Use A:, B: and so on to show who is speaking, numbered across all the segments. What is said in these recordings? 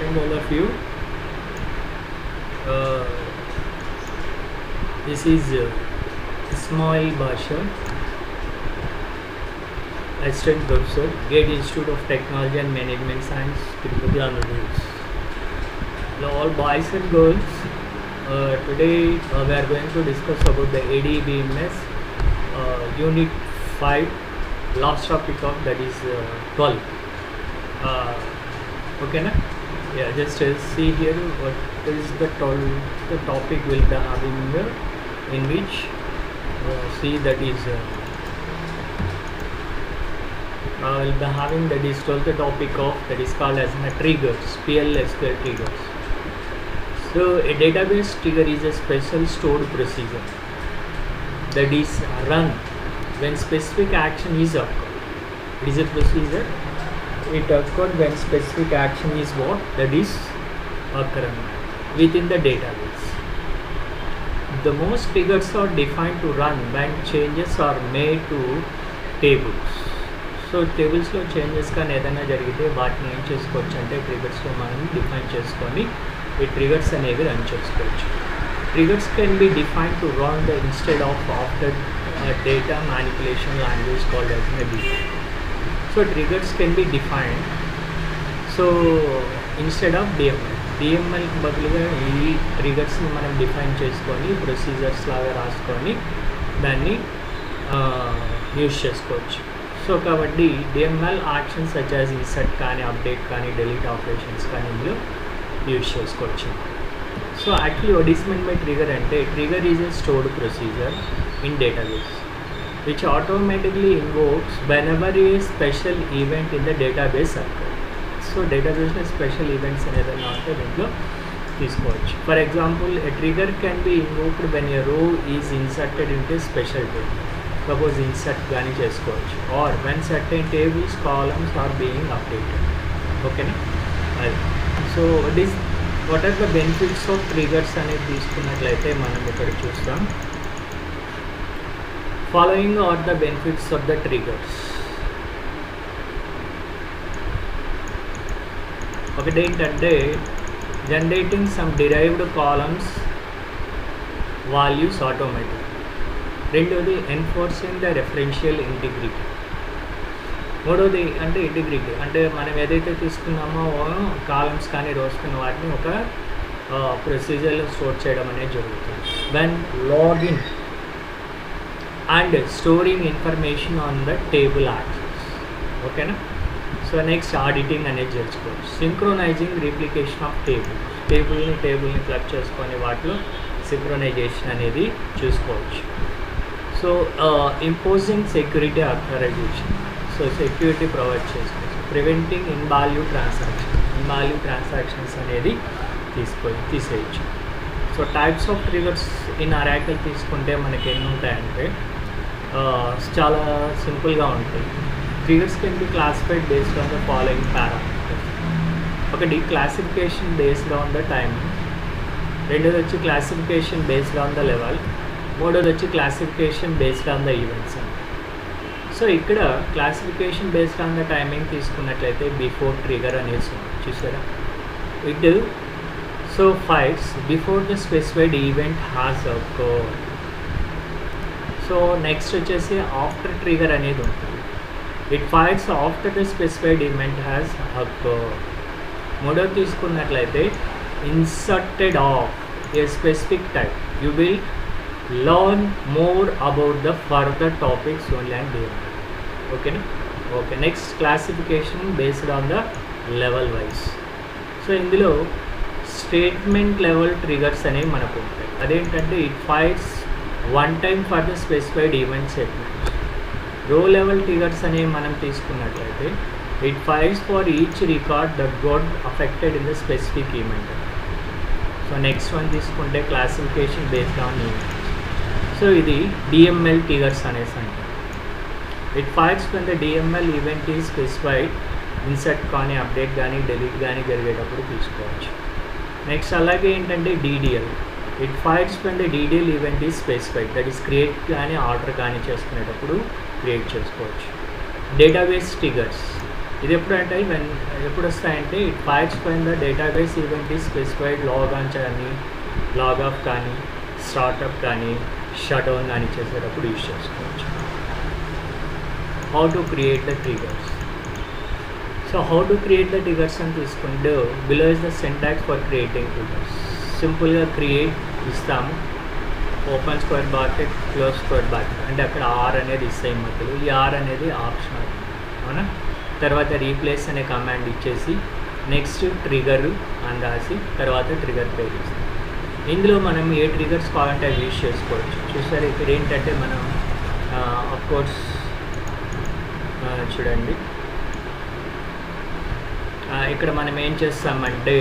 A: morning, all of you. Uh, this is Ismail Basha, Assistant Professor, Gate Institute of Technology and Management Science, Tirupati, Andhra Pradesh. Hello, all boys and girls. Today we are going to discuss about the ADBMS Unit 5, last topic of that is 12. Okay, na? Yeah, just see here what is the topic will be having here, in which see that is will be having that is 12th topic of that is called as triggers, PL/SQL triggers. So a database trigger is a special stored procedure that is run when specific action is occurred. It is a procedure. It occurred when specific action is what? That is occurring within the database. The most triggers are defined to run when changes are made to tables. So tables లో changes కానీ ఏదైనా జరిగితే వాటిని ఏం చేసుకోవచ్చు అంటే ట్రిగర్స్లో మనం define చేసుకొని ఈ ట్రిగర్స్ అనేవి రన్ చేసుకోవచ్చు. Triggers can be defined to run the instead of after data manipulation language called as DML. So triggers can be defined. So instead of DML బదులుగా ఈ ట్రిగర్స్ని మనం డిఫైన్ చేసుకొని ప్రొసీజర్స్ లాగా రాసుకొని దాన్ని యూజ్ చేసుకోవచ్చు. సో కాబట్టి DML actions such as insert కానీ అప్డేట్ కానీ డిలీట్ ఆపరేషన్స్ కానీ ఇందులో యూజ్ చేసుకోవచ్చు. So actually what is mean by trigger అంటే trigger is a stored procedure in database which automatically invokes whenever a special event in the database occurs. So database special events అనేదన్నా ఉంటే దీంట్లో తీసుకోవచ్చు. For example, a trigger can be invoked when a row is inserted into a special table. Suppose insert కానీ చేసుకోవచ్చు, or when certain tables columns are being updated. Okay, so what are the benefits of triggers అనేది తీసుకున్నట్లయితే మనం ఇక్కడ చూస్తాం. Following are the benefits of the triggers. ఒకటి ఏంటంటే generating some derived columns values automatic. రెండోది ఎన్ఫోర్సింగ్ ద రెఫరెన్షియల్ ఇంటిగ్రిటీ. మూడోది అంటే ఇంటిగ్రిటీ అంటే మనం ఏదైతే తీసుకున్నామో కాలమ్స్ కానీ రోస్ కానీ వాటిని ఒక ప్రొసీజర్లో స్టోర్ చేయడం అనేది జరుగుతుంది. When login and storing information on the table access. Okay na? So next auditing అనేది చేసుకోవచ్చు. సింక్రోనైజింగ్ రీప్లికేషన్ ఆఫ్ టేబుల్ని క్లబ్ చేసుకొని వాటిలో సింక్రోనైజేషన్ అనేది చూసుకోవచ్చు. So imposing security authorization. So security provide చేసుకోవచ్చు. ప్రివెంటింగ్ ఇన్వాల్యూ ట్రాన్సాక్షన్స్ అనేది తీసేయచ్చు. So types of triggers in Oracle తీసుకుంటే మనకి ఎన్ని ఉంటాయంటే చాలా సింపుల్గా ఉంటాయి. Triggers can be classified based on the following parameters. ఒకటి classification based on the timing, రెండోది వచ్చి classification based on the level, మూడోది వచ్చి classification based on the events. So ఇక్కడ classification based on the timing తీసుకున్నట్లయితే బిఫోర్ ట్రిగర్ అనేది చూసారా, it so fires before the specified event has occurred. So next వచ్చేసి after trigger అనేది ఉంటుంది. It fires after the specified event has occurred. మూడోది తీసుకున్నట్లయితే inserted of a specific type. You will learn more about the further topics only and DML. ఓకేనా? Okay, next classification based on the level wise. So ఇందులో statement level triggers అనేవి మనకు ఉంటాయి. అదేంటంటే it fires one time for the specified event segment. రో level triggers అనేవి మనం తీసుకున్నట్లయితే it fires for each record that got affected in the specific event. So next one తీసుకుంటే classification based on event. So ఇది DML triggers అనేసి అంటారు. It fires when the DML event is specified. Insert కానీ update కానీ delete కానీ జరిగేటప్పుడు తీసుకోవచ్చు. Next అలాగే ఏంటంటే DDL. It fires when the DDL event is specified. That is create కానీ ఆర్డర్ కానీ చేసుకునేటప్పుడు క్రియేట్ చేసుకోవచ్చు. Database triggers. ఇది ఎప్పుడంటే ఎప్పుడు వస్తాయంటే it files when the database event is specified log on కానీ లాగ్ ఆఫ్ కానీ స్టార్ట్అప్ కానీ షట్ డౌన్ కానీ చేసేటప్పుడు యూజ్ చేసుకోవచ్చు. How to create the triggers. So how to create the triggers అని తీసుకుంటే below is the syntax for creating triggers. సింపుల్గా create ఇస్తాము, open square bracket close square bracket, అంటే అక్కడ ఆర్ అనేది ఇస్తాయి మధ్యలో. ఈ ఆర్ అనేది ఆప్షనల్ అవునా. తర్వాత రీప్లేస్ అనే కమాండ్ ఇచ్చేసి నెక్స్ట్ ట్రిగర్ అని రాసి తర్వాత ట్రిగర్ పేరు ఇస్తాం. ఇందులో మనం ఏ ట్రిగర్స్ కావాలంటే అవి యూజ్ చేసుకోవచ్చు. చూసారు ఇక్కడ ఏంటంటే మనం అఫ్కోర్స్ చూడండి ఇక్కడ మనం ఏం చేస్తామంటే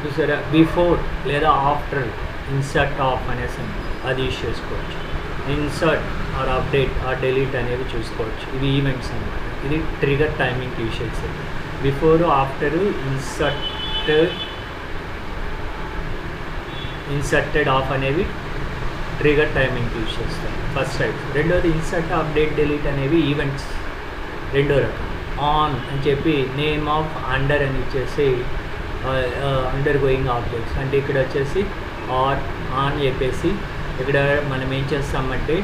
A: చూసారా బిఫోర్ లేదా ఆఫ్టర్ ఇన్సర్ట్ ఆఫ్ అనేసి అది యూజ్ చేసుకోవచ్చు. Insert or update or delete అనేవి చూసుకోవచ్చు. ఇవి ఈవెంట్స్ అన్నమాట. ఇది ట్రిగర్ టైమింగ్ యూజ్ చేసేది. బిఫోర్ ఆఫ్టర్ ఇన్సర్టెడ్ ఆఫ్ అనేవి ట్రిగర్ టైమింగ్ యూజ్ చేస్తాం ఫస్ట్ టైప్. రెండోది ఇన్సర్ట్ అప్డేట్ డిలీట్ అనేవి ఈవెంట్స్ రెండో రకం. ఆన్ అని చెప్పి నేమ్ ఆఫ్ అండర్ అని ఇచ్చేసి అండర్ గోయింగ్ ఆబ్జెక్ట్స్ అంటే ఇక్కడ వచ్చేసి ఆర్ ఆన్ చెప్పేసి ఇక్కడ మనం ఏం చేస్తామంటే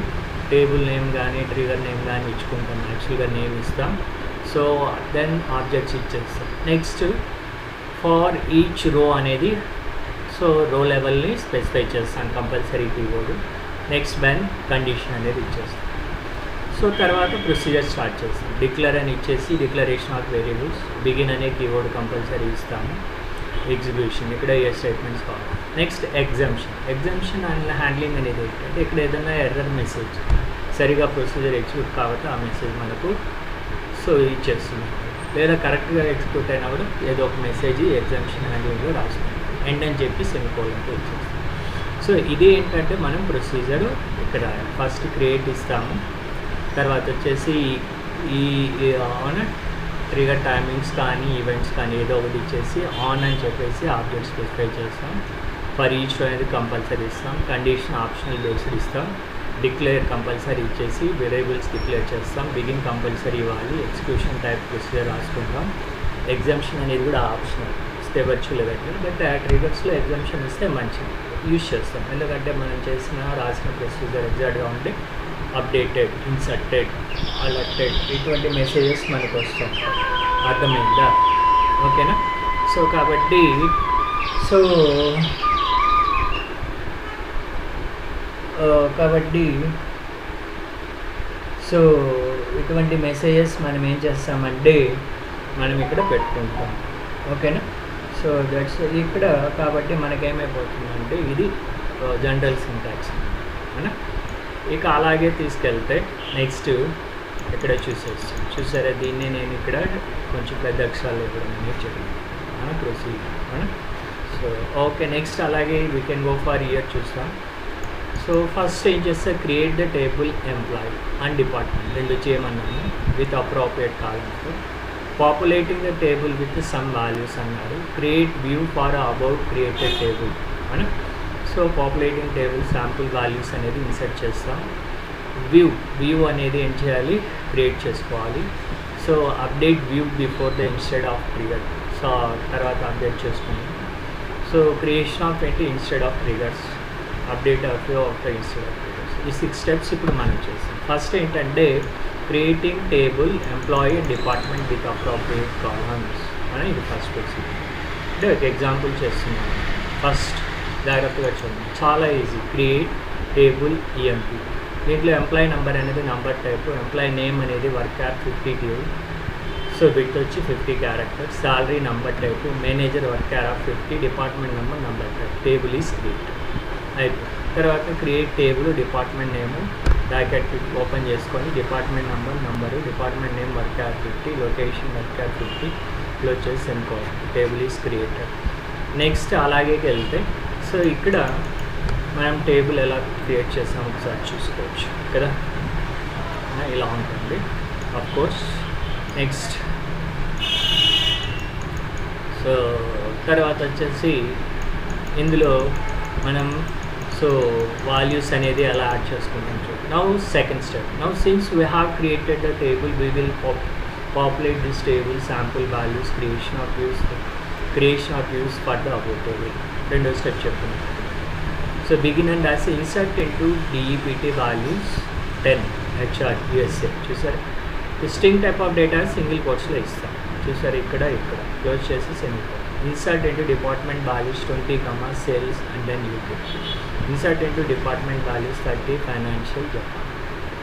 A: టేబుల్ నేమ్ కానీ ట్రిగర్ నేమ్ కానీ ఇచ్చుకుంటాం. యాక్చువల్గా నేమ్ ఇస్తాం. సో దెన్ ఆబ్జెక్ట్స్ ఇచ్చేస్తాం. నెక్స్ట్ ఫార్ ఈచ్ రో అనేది సో రో లెవెల్ని స్పెసిఫై చేస్తాం compulsory keyword. Next when condition అనేది ఇచ్చేస్తాం. సో తర్వాత ప్రొసీజర్ స్టార్ట్ చేస్తాం. డిక్లేర్ అని ఇచ్చేసి డిక్లరేషన్ ఆఫ్ వేరియబుల్స్, బిగిన్ అనే కీవర్డ్ కంపల్సరీ ఇస్తాము. ఎగ్జిక్యూషన్ ఇక్కడ ఏ స్టేట్మెంట్స్ కావాలి. నెక్స్ట్ ఎగ్జంప్షన్ అండ్ హ్యాండ్లింగ్ అనేది ఏంటంటే ఇక్కడ ఏదైనా ఎర్రర్ మెసేజ్ సరిగా ప్రొసీజర్ ఎగ్జిక్యూట్ కాబట్టి ఆ మెసేజ్ మనకు సో ఇచ్చేస్తుంది. లేదా కరెక్ట్గా ఎగ్జిక్యూట్ అయినా కూడా ఏదో ఒక మెసేజ్ ఎగ్జంప్షన్ హ్యాండ్లింగ్లో రాస్తుంది. ఎండ్ అని చెప్పి సెమికోలన్తో ఇచ్చేస్తాం. సో ఇది ఏంటంటే మనం ప్రొసీజర్ ఇక్కడ ఫస్ట్ క్రియేట్ ఇస్తాము. తర్వాత వచ్చేసి ఈ ట్రిగర్ టైమింగ్స్ కానీ ఈవెంట్స్ కానీ ఏదో ఒకటి ఇచ్చేసి ఆన్ అని చెప్పేసి ఆబ్జెక్ట్ స్పెసిఫై చేస్తాం. ఫర్ ఈచ్ అనేది కంపల్సరీ ఇస్తాం. కండిషన్ ఆప్షనల్ బేస్డ్ ఇస్తాం. డిక్లేర్ కంపల్సరీ ఇచ్చేసి వేరియబుల్స్ డిక్లేర్ చేస్తాం. బిగిన్ కంపల్సరీ ఇవ్వాలి. ఎగ్జిక్యూషన్ టైప్ ప్రొసీజర్ రాసుకుంటాం. ఎగ్జంప్షన్ అనేది కూడా ఆప్షనల్ ఇస్తే వర్చువల్ పెట్టాలి. బట్ ఆ ట్రిగర్స్లో ఎగ్జంప్షన్ ఇస్తే మంచిది యూజ్ చేస్తాం. ఎందుకంటే మనం రాసిన ప్రొసీజర్ ఎగ్జాక్ట్గా ఉంటే అప్డేటెడ్ ఇన్సర్టెడ్ అలర్టెడ్ ఇటువంటి మెసేజెస్ మనకు వస్తాం. అర్థమైందా? ఓకేనా. సో కాబట్టి సో ఇటువంటి మెసేజెస్ మనం ఏం చేస్తామంటే మనం ఇక్కడ పెట్టుకుంటాం. ఓకేనా. సో దట్స్ ఇక్కడ కాబట్టి మనకేమైపోతుందంటే ఇది జనరల్ సింటాక్స్ అవునా. ఇక అలాగే తీసుకెళ్తే నెక్స్ట్ ఇక్కడ చూసారా దీన్ని నేను ఇక్కడ కొంచెం పెద్ద అక్షరాలు ఇవ్వడం అనేది చెప్పాను ప్రొసీజర్ అవునా. సో ఓకే నెక్స్ట్ అలాగే we can go for year చూస్తాం. సో ఫస్ట్ ఏం చేస్తే create the table employee and department రెండు చేయమన్నాను with appropriate columns. Populating the table with some values అన్నారు. Create view for about created table అవునా. So populating table sample values అనేది insert చేస్తాం. View అనేది ఏం చేయాలి క్రియేట్ చేసుకోవాలి. So update view before the instead of trigger. So తర్వాత update చేసుకున్నాం. సో క్రియేషన్ ఆఫ్ ఏంటి instead of triggers, update of view of the instead of triggers. ఈ 6 స్టెప్స్ ఇప్పుడు మనం చేస్తాం. ఫస్ట్ ఏంటంటే creating table employee department with appropriate columns అని ఇది ఫస్ట్ ప్రొసీజర్. అంటే ఒక ఎగ్జాంపుల్ చేస్తున్నాను. ఫస్ట్ జాగ్రత్తగా చూడండి, చాలా ఈజీ. Create table EMP. దీంట్లో ఎంప్లాయీ నెంబర్ అనేది నెంబర్ టైపు, ఎంప్లాయీ నేమ్ అనేది work app 50 give. So bit వచ్చి 50 characters. Salary number type, manager work app 50, department number type. Table is create అయిపోయింది. తర్వాత క్రియేట్ టేబుల్ డిపార్ట్మెంట్ నేము bracket open చేసుకొని department number department name work app 50, location work app 50 ఇలా వచ్చేసి semicolon. Table is created. Next అలాగే వెళ్తే so ఇక్కడ మనం table ఎలా క్రియేట్ చేసాం ఒకసారి చూసుకోవచ్చు కదా, ఇలా ఉంటుంది అఫ్కోర్స్. నెక్స్ట్ సో తర్వాత వచ్చేసి ఇందులో మనం సో వాల్యూస్ అనేది ఎలా యాడ్ చేసుకుంటాం చూడండి. Now second step. Now since we have created the table we will populate this table sample values creation of views for the above table. రెండో స్టెప్ చెప్తున్నాం. So begin and as insert into DEPT values 10 HR USA. చూసారు distinct type of data single కోట్స్లో ఇస్తాం. చూసారు ఇక్కడ close చేసి semicolon. Insert into department values 20 sales and then UK. Insert into department values 30 financial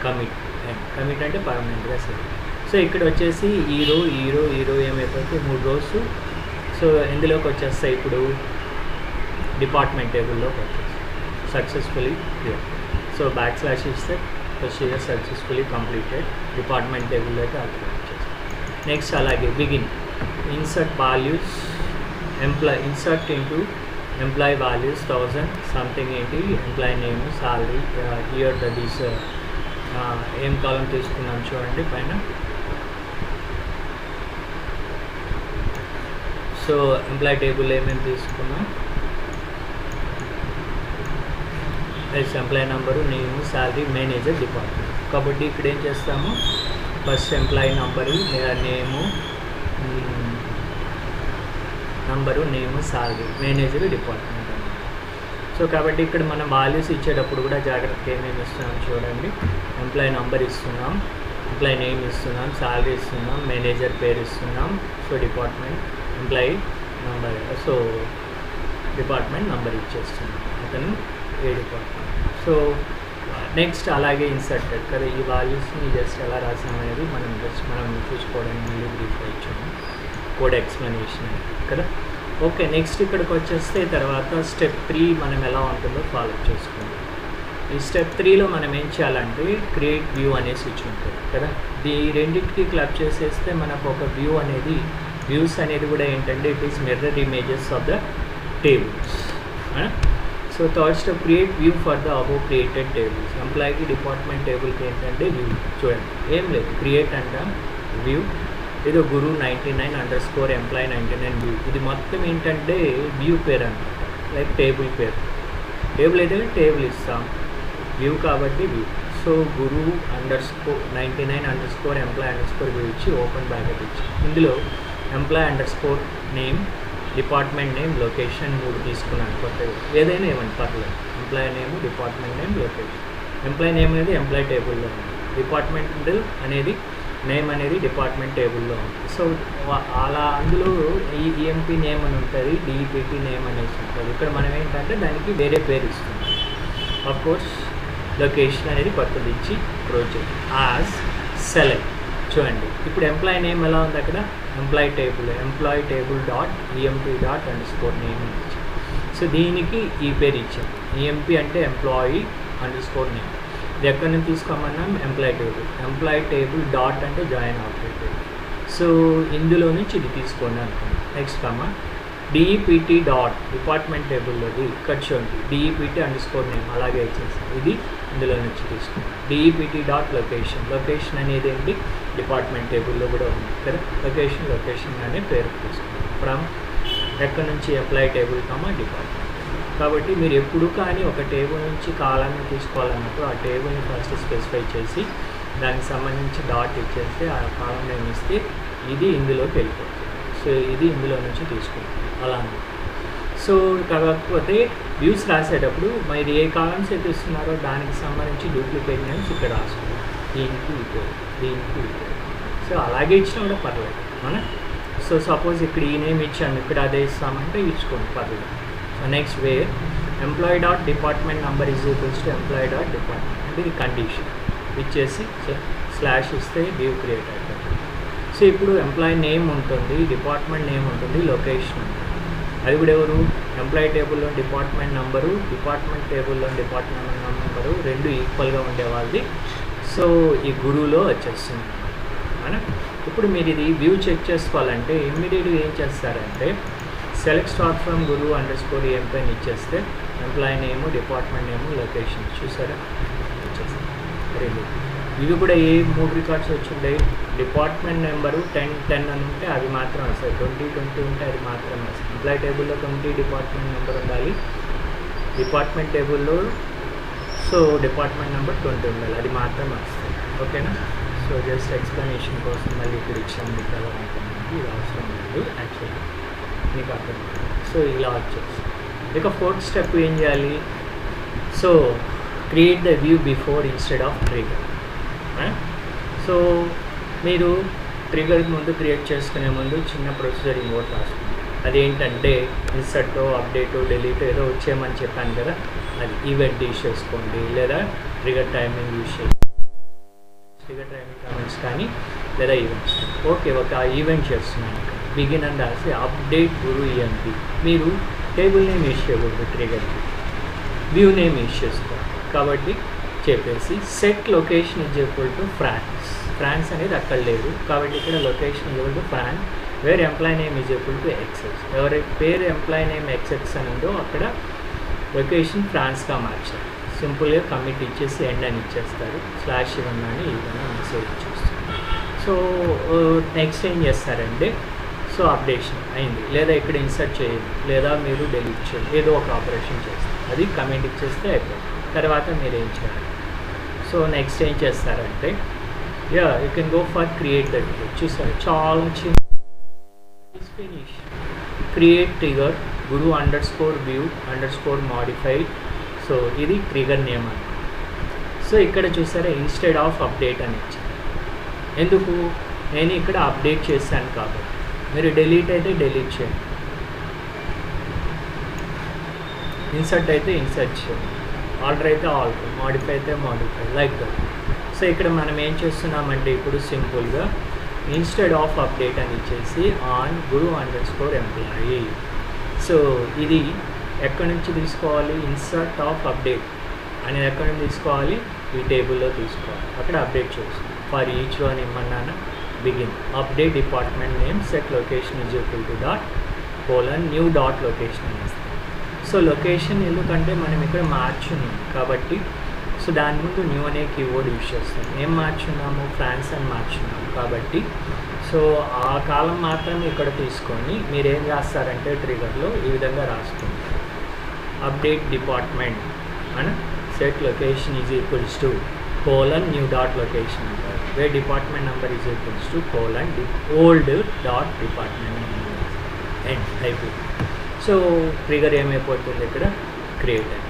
A: commit అంటే పర్మనెంట్గా cell. So ఇక్కడ వచ్చేసి ఈ రో ఏమైపోతే 3 రోస్. సో ఎందులోకి వచ్చేస్తాయి ఇప్పుడు డిపార్ట్మెంట్ టేబుల్లోకి వచ్చేస్తాయి successfully clear. So back slash ఇస్తే ప్రొసీజర్ సక్సెస్ఫుల్లీ కంప్లీటెడ్ డిపార్ట్మెంట్ టేబుల్లోకి అలా వచ్చేస్తాయి. నెక్స్ట్ అలాగే begin insert values insert into employee values 1000 something ఏంటి employee name salary year that is ఏం కాలం తీసుకున్నాం చూడండి పైన. సో ఎంప్లాయీ టేబుల్ ఏమేమి తీసుకున్నాం as employee number name salary manager department. కాబట్టి ఇక్కడ ఏం చేస్తాము first employee number name salary manager department. So కాబట్టి ఇక్కడ మనం వాల్యూస్ ఇచ్చేటప్పుడు కూడా జాగ్రత్తగా ఏమేమి ఇస్తున్నాం చూడండి. ఎంప్లాయీ నెంబర్ ఇస్తున్నాం, ఎంప్లాయీ నేమ్ ఇస్తున్నాం, శాలరీ ఇస్తున్నాం, మేనేజర్ పేరు ఇస్తున్నాం. So department employee number so department number ఇచ్చేస్తున్నాం అతను ఏ డిపార్ట్మెంట్. సో నెక్స్ట్ అలాగే ఇన్సర్టెడ్ కదా ఈ వాల్యూస్ని జస్ట్ ఎలా రాసామనేది మనం చూసుకోవడానికి మళ్ళీ బ్రీఫ్గా ఇచ్చాము కోడ్ ఎక్స్ప్లెనేషన్ కదా. ఓకే నెక్స్ట్ ఇక్కడికి వచ్చేస్తే తర్వాత స్టెప్ 3 మనం ఎలా ఉంటుందో ఫాలో చేసుకుందాం. ఈ స్టెప్ 3లో మనం ఏం చేయాలంటే క్రియేట్ వ్యూ అనేసి ఇచ్చి ఉంటుంది కదా. ఈ రెండింటికి క్లబ్ చేసేస్తే మనకు ఒక వ్యూస్ అనేది కూడా ఏంటంటే it is mirror images of the tables. So third step create view for the above created tables. ఎంప్లాయీకి డిపార్ట్మెంట్ టేబుల్కి ఏంటంటే వ్యూ చూడండి ఏం లేదు క్రియేట్ అంట వ్యూ ఏదో గురు 99 ఎంప్లాయీ 99 వ్యూ. ఇది మొత్తం ఏంటంటే వ్యూ పేరు అనమాట లైక్ టేబుల్ పేరు. టేబుల్ అయితే టేబుల్ ఇస్తాం వ్యూ కాబట్టి వ్యూ. సో గురు _99 ఎంప్లాయీ _ వ్యూ ఇచ్చి ఓపెన్ బ్రాకెట్ ఇచ్చి ఇందులో employee _name department name location 3 తీసుకున్నాను కొత్తగా ఏదైనా ఇవ్వండి పర్లేదు. Employee name department name location. Employee name అనేది ఎంప్లాయీ టేబుల్లో ఉంది, డిపార్ట్మెంట్ అనేది నేమ్ అనేది డిపార్ట్మెంట్ టేబుల్లో ఉంది. సో అలా అందులో ఈ ఈఎంపీ నేమ్ అని ఉంటుంది, డిఈపిటి నేమ్ అనేసి ఉంటుంది. ఇక్కడ మనం ఏంటంటే దానికి వేరే పేరు ఇస్తున్నాం. అఫ్కోర్స్ లొకేషన్ అనేది కొత్తది ఇచ్చి ప్రొజెక్ట్ యాజ్ సెలెక్ట్. చూడండి ఇప్పుడు ఎంప్లాయీ నేమ్ ఎలా ఉంది అక్కడ ఎంప్లాయీ టేబుల్ .emp._ నేమ్ ఇచ్చాం. సో దీనికి ఈ పేరు ఇచ్చాం. ఈఎంపీ అంటే ఎంప్లాయీ _ నేమ్. ఇది ఎక్కడి నుంచి తీసుకోమన్నాం ఎంప్లాయీ టేబుల్ డాట్ అంటే జాయిన్ ఆపరేటర్. సో ఇందులో నుంచి ఇది తీసుకోండి అనుకోండి. నెక్స్ట్ డిఈపిటి డాట్ డిపార్ట్మెంట్ టేబుల్లోది ఇక్కడ చూడండి డిఈపిటి _ నేమ్ అలాగే ఇచ్చేసాం. ఇది ఇందులో నుంచి తీసుకున్నాం. డిఈపిటి డాట్ లొకేషన్ అనేది ఏంటి డిపార్ట్మెంట్ టేబుల్లో కూడా ఉంది కదా. లొకేషన్ అనే పేరు తీసుకున్నాం. ఫ్రమ్ ఎక్కడి నుంచి ఎంప్లాయీ టేబుల్ డిపార్ట్మెంట్. కాబట్టి మీరు ఎప్పుడు కానీ ఒక టేబుల్ నుంచి కాలాన్ని తీసుకోవాలన్నప్పుడు ఆ టేబుల్ని ఫస్ట్ స్పెసిఫై చేసి దానికి సంబంధించి డాట్ ఇచ్చేస్తే ఆ కాలం నేమ్ ఇస్తే ఇది ఇందులోకి వెళ్ళిపోతుంది. సో ఇది ఇందులో నుంచి తీసుకుంటాం అలా. సో కాకపోతే వ్యూస్ రాసేటప్పుడు మీరు ఏ కాలమ్స్ అయితే ఇస్తున్నారో దానికి సంబంధించి డూప్లికేట్ నేమ్స్ ఇక్కడ రాసుకుంటాం. దీనికి సో అలాగే ఇచ్చినా కూడా పర్లేదు సో సపోజ్ ఇక్కడ ఈ నేమ్ ఇచ్చాము ఇక్కడ అదే ఇస్తామంటే ఇచ్చుకోండి పర్లేదు. So next employee dot department number = employee dot department అంటే ఇది కండిషన్ ఇచ్చేసి స్లాష్ ఇస్తే వ్యూ క్రియేట్ అవుతుంది. సో ఇప్పుడు ఎంప్లాయీ నేమ్ ఉంటుంది, డిపార్ట్మెంట్ నేమ్ ఉంటుంది, లొకేషన్ ఉంటుంది. అది కూడా ఎవరు ఎంప్లాయీ టేబుల్లో డిపార్ట్మెంట్ నెంబరు, డిపార్ట్మెంట్ టేబుల్లో డిపార్ట్మెంట్ నెంబరు రెండు ఈక్వల్గా ఉండేవాళ్ళది. సో ఈ గురువులో వచ్చేస్తుంది అన్నమాట. ఇప్పుడు మీరు ఇది వ్యూ చెక్ చేసుకోవాలంటే ఇమ్మీడియట్గా ఏం చేస్తారంటే select start from Guru _ EMP అని ఇచ్చేస్తే ఎంప్లాయీ నేము, డిపార్ట్మెంట్ నేము, లొకేషన్ చూసారా వచ్చేస్తాయి రెండు. ఇవి కూడా ఏ 3 రికార్డ్స్ వచ్చింటాయి డిపార్ట్మెంట్ నెంబరు 10 అని ఉంటే అవి మాత్రం వస్తాయి. 20 ఉంటే అది మాత్రం వస్తాయి. ఎంప్లాయీ టేబుల్లో 20 డిపార్ట్మెంట్ నెంబర్ ఉండాలి, డిపార్ట్మెంట్ టేబుల్లో సో డిపార్ట్మెంట్ నెంబర్ 20 ఉండాలి, అది మాత్రమే వస్తుంది. ఓకేనా? సో జస్ట్ ఎక్స్ప్లెనేషన్ కోసం మళ్ళీ ఇక్కడ ఇచ్చాము మీకు ఎలా ఉంటుంది, ఇది అవసరం లేదు యాక్చువల్లీ, మీకు అర్థం కాదు. సో ఇలా వచ్చేసి ఇక ఫోర్త్ స్టెప్ ఏం చేయాలి? So create the view before instead of trigger. So మీరు ట్రిగర్ ముందు క్రియేట్ చేసుకునే ముందు చిన్న ప్రొసీజర్ ఇంకోటి రాసుకోండి. అదేంటంటే ఇన్సర్ట్, అప్డేట్, డిలీట్ ఏదో వచ్చేయమని చెప్పాను కదా, అది ఈవెంట్ యూస్ చేసుకోండి, లేదా ట్రిగర్ టైమింగ్ యూస్ చేసుకోండి. ట్రిగర్ టైమింగ్ కామెంట్స్ కానీ లేదా ఈవెంట్స్. ఓకే, ఒక ఈవెంట్ చేస్తున్నాను, బిగిన్ అని రాసి అప్డేట్ గురు ఈఎంపి. మీరు టేబుల్ నేమ్ యూస్ చేయకూడదు, ట్రిగర్కి వ్యూ నేమ్ యూస్ చేసుకోవాలి. కాబట్టి చెప్పేసి set location is equal to France అనేది అక్కడ లేదు, కాబట్టి ఇక్కడ location is equal to France, where employee name is equal to XX. ఎవరి పేరు ఎంప్లాయ్ నేమ్ ఎక్స్ఎక్స్ అని ఉందో అక్కడ లొకేషన్ ఫ్రాన్స్గా మార్చారు. సింపుల్గా కమిట్ ఇచ్చేసి ఎండ్ అని ఇచ్చేస్తారు, స్లాష్ ఇవన్నీ అని ఇవన్నీ మెసేజ్ ఇచ్చేస్తారు. సో నెక్స్ట్ ఏం చేస్తారంటే సో అప్డేషన్ అయింది, లేదా ఇక్కడ ఇన్సర్ట్ చేయండి, లేదా మీరు డెలీట్ చేయండి, ఏదో ఒక ఆపరేషన్ చేస్తారు, అది కమెంట్ ఇచ్చేస్తే అయిపోయింది. తర్వాత మీరు ఏం చేయాలి? సో నెక్స్ట్ ఏం చేస్తారంటే you can go for create the trigger. చూసారు, చాలా చిన్న ఫినిష్. క్రియేట్ ట్రిగర్ గురు _view_modify. సో ఇది ట్రిగర్ నేమ్ అని. సో ఇక్కడ చూసారా ఇన్స్టెడ్ ఆఫ్ అప్డేట్ అని ఇచ్చారు. ఎందుకు? నేను ఇక్కడ అప్డేట్ చేశాను కాబట్టి. మీరు డెలీట్ అయితే డెలీట్ చేయండి, ఇన్సర్ట్ అయితే ఇన్సర్ట్ చేయండి, ఆల్టర్ అయితే ఆల్టర్, మోడిఫై అయితే మోడిఫై, లైక్ దట్. సో ఇక్కడ మనం ఏం చేస్తున్నామంటే ఇప్పుడు సింపుల్గా ఇన్స్టెడ్ ఆఫ్ అప్డేట్ అని ఇచ్చేసి ఆన్ guru_employee. సో ఇది ఎక్కడి నుంచి తీసుకోవాలి? ఇన్సర్ట్ ఆఫ్ అప్డేట్ అనేది ఎక్కడి నుంచి తీసుకోవాలి? ఈ టేబుల్లో తీసుకోవాలి, అక్కడ అప్డేట్ చేస్తాం. ఫర్ ఈచ్ వన్ ఇమ్మన్నాను begin update department name set location is equal to new dot location అనేస్తాం. సో లొకేషన్ ఎందుకంటే మనం ఇక్కడ మార్చున్నాం కాబట్టి సో దాని ముందు న్యూ అనే కీవర్డ్ యూజ్ చేస్తాం. ఏం మార్చున్నాము? ఫ్రాన్స్ అని మార్చున్నాము కాబట్టి సో ఆ కాలం మాత్రమే ఇక్కడ తీసుకొని మీరు ఏం రాస్తారంటే ట్రిగర్లో ఈ విధంగా రాసుకుంటారు. Update department and set location is equals to new dot location అంటారు, where department number is equals to old dot department number and అయిపోయింది. సో ట్రిగర్ ఏమైపోతుంది? ఇక్కడ క్రియేట్ అయిపోతుంది.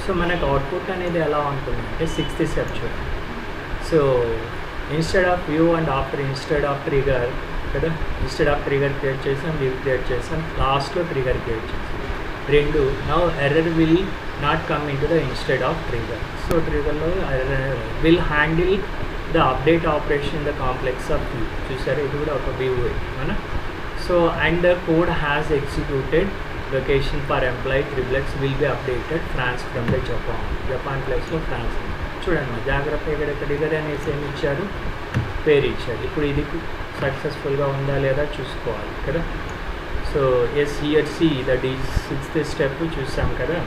A: సో మనకు అవుట్పుట్ అనేది ఎలా ఉంటుంది అంటే 6th స్టెప్ చూడండి. So instead of view and after instead of trigger కదా, ఇన్స్టెడ్ ఆఫ్ ట్రిగర్ క్రియేట్ చేసాం, వ్యూ క్రియేట్ చేసాం, లాస్ట్లో ట్రిగర్ క్రియేట్ చేసాం. రెండు now error will not come into the instead of trigger. So ట్రిగర్లో error will handle the update operation in the complex of view. చూసారు, ఇది కూడా ఒక వ్యూ మన. So and the code has executed location for employee _x will be updated France from the Japan ప్లేస్లో France. చూడండి జాగ్రత్తగా ఇక్కడ ట్రిగర్ అనేసి ఏమి ఇచ్చారు? పేరు ఇచ్చారు. ఇప్పుడు ఇది సక్సెస్ఫుల్గా ఉందా లేదా చూసుకోవాలి కదా. So here that is 6th step చూసాం కదా.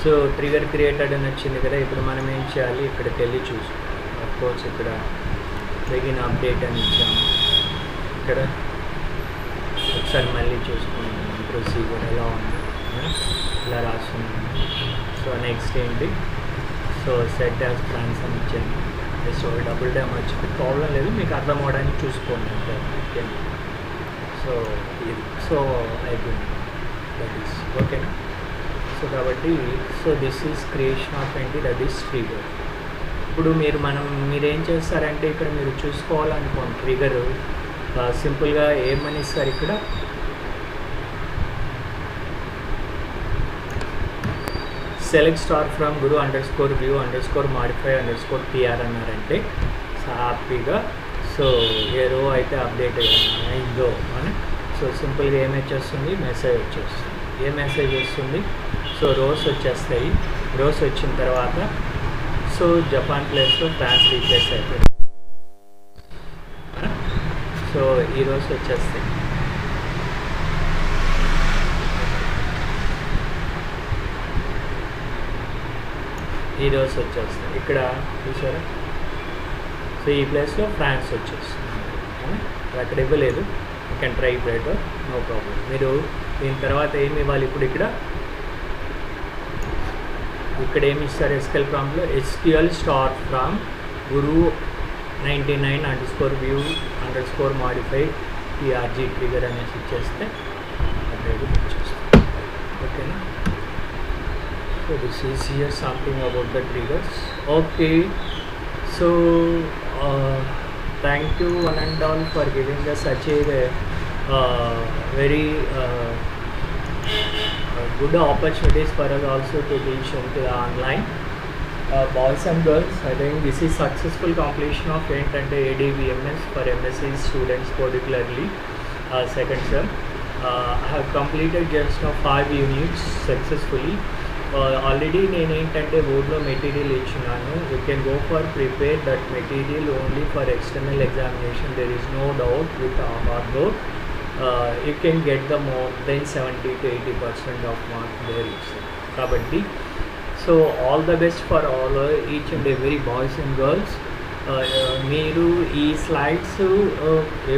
A: సో ట్రిగర్ క్రియేటెడ్ అని వచ్చింది కదా. ఇప్పుడు మనం ఏం చేయాలి? ఇక్కడికి వెళ్ళి చూసుకోవాలి. అఫ్కోర్స్ ఇక్కడ బిగిన్ అప్డేట్ అని ఇచ్చాము. ఇక్కడ ఒకసారి మళ్ళీ చూసుకుంటాం ప్రొసీజర్ ఎలా ఉంది, ఇలా రాస్తున్నాము. సో నెక్స్ట్ ఏంటి? సో సెట్ యాజ్ ఫ్రాన్స్ అని ఇచ్చాను. సో డబుల్ డ్యామ్ వచ్చింది, ప్రాబ్లం లేదు, మీకు అర్థం అవడానికి చూసుకోండి అంటే ఓకే. సో ఇది సో అయిపోయింది, దట్ ఈస్ ఓకేనా. సో కాబట్టి so this is creation of ఏంటి, దట్ ఈస్ ట్రిగర్. ఇప్పుడు మీరేం చేస్తారంటే ఇక్కడ మీరు చూసుకోవాలనుకోండి ట్రిగర్ సింపుల్గా ఏమని ఇస్తారు ఇక్కడ సెలెక్ట్ స్టార్ ఫ్రమ్ guru_view_modify_pr అన్నారంటే హ్యాపీగా సో ఏ రో అయితే అప్డేట్ అయిందో అని సో సింపుల్గా ఏమొచ్చేస్తుంది? మెసేజ్ వచ్చేస్తుంది. ఏ మెసేజ్ వస్తుంది? సో రోస్ వచ్చేస్తాయి. రోస్ వచ్చిన తర్వాత సో జపాన్ ప్లేస్లో ఫ్రాన్స్ రీప్లేస్ అయిపోయింది. సో ఈ రోస్ వచ్చేస్తాయి. ఈ రోస్ వచ్చేస్తాయి ఇక్కడ చూసారా. సో ఈ ప్లేస్లో ఫ్రాన్స్ వచ్చేస్తుంది. ఓకేనా, అక్కడ ఇవ్వలేదు, you can try better, no problem. మీరు దీని తర్వాత ఏమి ఇవ్వాలి, ఇప్పుడు ఇక్కడ ఏమి ఇస్తారు ఎస్క్యూఎల్ ప్రాంప్ట్లో, SQL start from Guru 99_view_modify PRG trigger అనేసి ఇచ్చేస్తే అప్డేట్ వచ్చేస్తుంది. ఓకేనా, so this is here something about the triggers. Okay, so thank you one and all for giving us such a very good opportunities for us also to teach into the online. Boys and girls, I think this is successful completion of ఏంటంటే ADVMS for MSc students particularly second sem. I have completed just 5 units successfully. Already నేను ఏంటంటే బోర్డ్లో material ఇచ్చినాను. You can go for prepare that material only for external examination. There is no doubt with hard work you can get the more than 70 to 80% of marks there it's. కాబట్టి so all the best for all each and every boys and girls. మీరు ఈ slides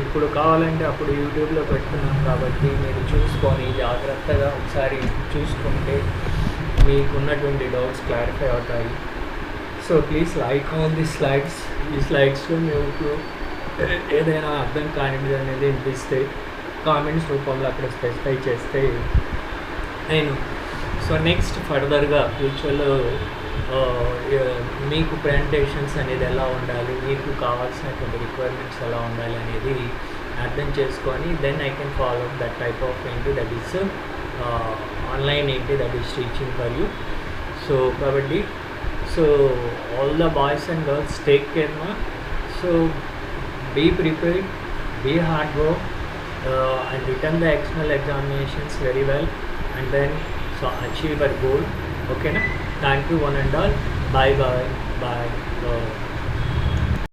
A: ఎప్పుడు కావాలంటే అప్పుడు యూట్యూబ్లో పెట్టుకున్నాం కాబట్టి మీరు చూసుకొని జాగ్రత్తగా ఒకసారి చూసుకుంటే మీకు ఉన్నటువంటి డౌట్స్ క్లారిఫై అవుతాయి. So please like on the slides. ఈ స్లైడ్స్లో మీకు ఏదైనా అర్థం కానిది అనేది వినిపిస్తే కామెంట్స్ రూపంలో అక్కడ స్పెసిఫై చేస్తే నేను సో నెక్స్ట్ ఫర్దర్గా ఫ్యూచర్లో మీకు ప్రజెంటేషన్స్ అనేది ఎలా ఉండాలి, మీకు కావాల్సినటువంటి రిక్వైర్మెంట్స్ ఎలా ఉండాలి అనేది అర్థం చేసుకొని then I can follow that type of ఏంటి దట్ ఈస్ ఆన్లైన్ ఏంటి that is teaching for you. So కాబట్టి so all the boys and girls take care మా. So be prepared, be hard work and return the external examinations very well and then so achieve our goal. Okay na, thank you one and all, bye bye.